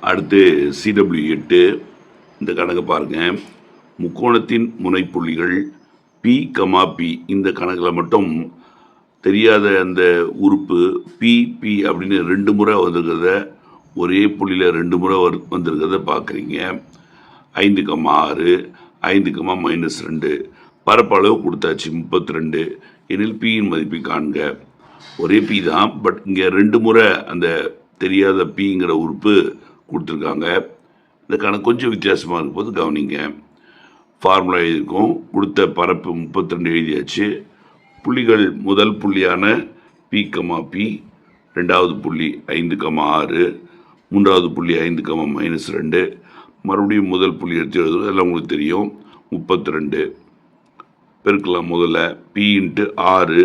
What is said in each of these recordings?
அடுத்து CW8 இந்த கணக்கு பாருங்கள். முக்கோணத்தின் முனைப்புள்ளிகள் P, P இந்த கணக்கில் மட்டும் தெரியாத அந்த உறுப்பு P அப்படின்னு 2 முறை வந்திருக்கிறத ஒரே புள்ளியில் 2 முறை வந்திருக்கிறத பார்க்குறீங்க. 5,6 5,-2 பரப்பளவு கொடுத்தாச்சு 32 எனில் Pயின் மதிப்பை காண்க. ஒரே P தான், பட் இங்கே 2 முறை அந்த தெரியாத Pங்கிற உறுப்பு கொடுத்துருக்காங்க. இந்த கணக்கு கொஞ்சம் வித்தியாசமாக இருக்கும் போது கவனிங்க. ஃபார்முலா எழுதியிருக்கோம். கொடுத்த பரப்பு 32 எழுதியாச்சு. புள்ளிகள் முதல் புள்ளியான P, P, ரெண்டாவது புள்ளி 5,6, மூன்றாவது புள்ளி 5,-2, மறுபடியும் முதல் புள்ளி எடுத்து எழுதுறது எல்லாம் உங்களுக்கு தெரியும். 32 பெருக்கலாம். முதல்ல P × 6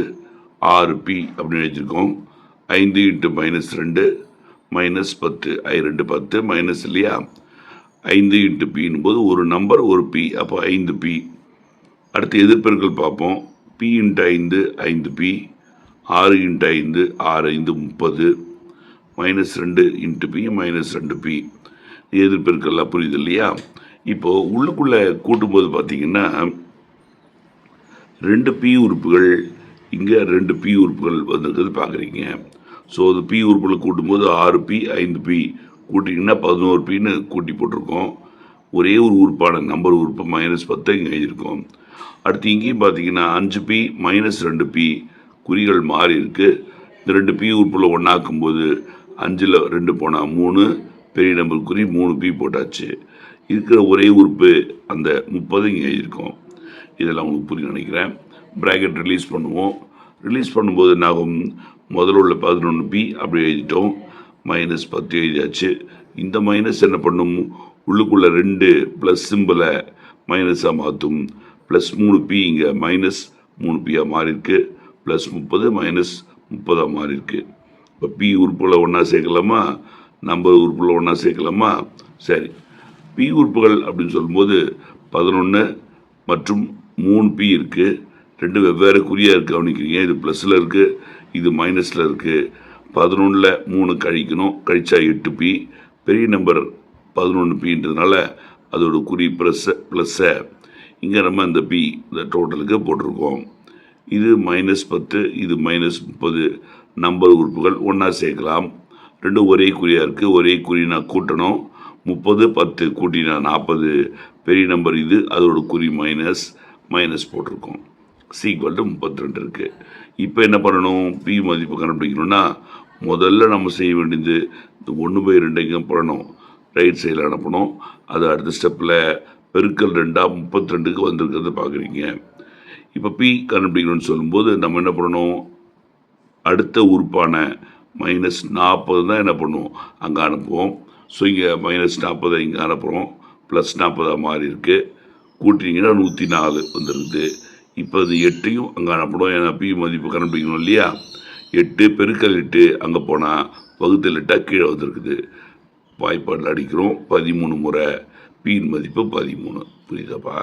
6P அப்படின்னு எழுதியிருக்கோம். 5 × -2 -10 I2 10 மைனஸ் இல்லையா. 5 × Pன்னும் போது ஒரு நம்பர் ஒரு P, அப்போ 5P. அடுத்து எதிர்பெருக்கல் பார்ப்போம். P × 5 5P, 6 × 5 6 5 30 -2 P -2P. எதிர்பெருக்கெல்லாம் புரியுது இல்லையா. இப்போது உள்ளுக்குள்ளே கூட்டும்போது பார்த்தீங்கன்னா 2 P உறுப்புகள் இங்கே 2 P உறுப்புகள் வந்திருக்கிறது பார்க்குறீங்க. ஸோ அது P உறுப்புகளை கூட்டும்போது 6P 5P கூட்டிங்கன்னா 11Pன்னு கூட்டி போட்டிருக்கோம். ஒரே ஒரு உறுப்பான நம்பர் உறுப்பு -10 இங்கே எழுதியிருக்கோம். அடுத்து இங்கேயும் பார்த்தீங்கன்னா 5P -2P குறிகள் மாறி இருக்குது. இந்த 2 P உறுப்பில் ஒன்றாக்கும்போது 5ல் 2 போனால் 3 பெரிய நம்பர் குறி 3P போட்டாச்சு. இருக்கிற ஒரே உறுப்பு அந்த 30 இங்கே எழுதியிருக்கோம். இதெல்லாம் உங்களுக்கு புரிய நினைக்கிறேன். ப்ராக்கெட் ரிலீஸ் பண்ணுவோம். ரிலீஸ் பண்ணும்போது என்னாகும், முதல்ல உள்ள 11P அப்படி எழுதிட்டோம். -10 எழுதியாச்சு. இந்த மைனஸ் என்ன பண்ணும், உள்ளுக்குள்ளே 2 ப்ளஸ் சிம்பிளை மைனஸாக மாற்றும். +3P இங்கே -3Pயாக மாறியிருக்கு. +30 -30 மாறியிருக்கு. இப்போ P உறுப்புகளை ஒன்றா சேர்க்கலாமா, நம்பர் உறுப்புகளை ஒன்றா சேர்க்கலாமா? சரி, P உறுப்புகள் அப்படின்னு சொல்லும்போது 11 மற்றும் 3P இருக்குது. 2 வெவ்வேறு குறியாக இருக்குது, கவனிக்கிறீங்க. இது ப்ளஸில் இருக்குது, இது மைனஸில் இருக்குது. 11ல் 3 கழிக்கணும், கழிச்சா 8P. பெரிய நம்பர் 11Pன்றதுனால அதோட குறி ப்ளஸ்ஸை இங்கே நம்ம இந்த P இந்த டோட்டலுக்கு போட்டிருக்கோம். இது -10, இது -30. நம்பர் உறுப்புகள் ஒன்றா சேர்க்கலாம். 2 ஒரே குறியாக இருக்குது. ஒரே குறி நான் கூட்டணும். 30 10 கூட்டினா 40. பெரிய நம்பர் இது, அதோட குறி மைனஸ் போட்டிருக்கோம். =32 இருக்குது. இப்போ என்ன பண்ணணும், P மதிப்பு கண்டுபிடிக்கணும்னா முதல்ல நம்ம செய்ய வேண்டியது இந்த 1/2 இங்கே போடணும், ரைட் சைடில் அனுப்பணும். அது அடுத்த ஸ்டெப்பில் பெருக்கல் 2 32க்கு வந்திருக்கிறத பார்க்குறீங்க. இப்போ P கண்டுபிடிக்கணும்னு சொல்லும்போது நம்ம என்ன பண்ணணும், அடுத்த உறுப்பான -40 தான் என்ன பண்ணுவோம், அங்கே அனுப்புவோம். ஸோ இங்கே -40 இங்கே அனுப்புகிறோம். +40 மாறி இருக்குது. கூட்டிங்கன்னா 104 வந்துருக்குது. இப்போ அது 8ஐயும் அங்கே அனுப்பணும். ஏன்னா P மதிப்பு கண்டுபிடிக்கணும் இல்லையா. 8 பெருக்கல் 8 அங்கே போனால் வகுத்தல் 8 கீழே வந்துருக்குது. வாய்ப்பாடில் அடிக்கிறோம். 13 முறை Pயின் மதிப்பு 13. புரியுதாப்பா?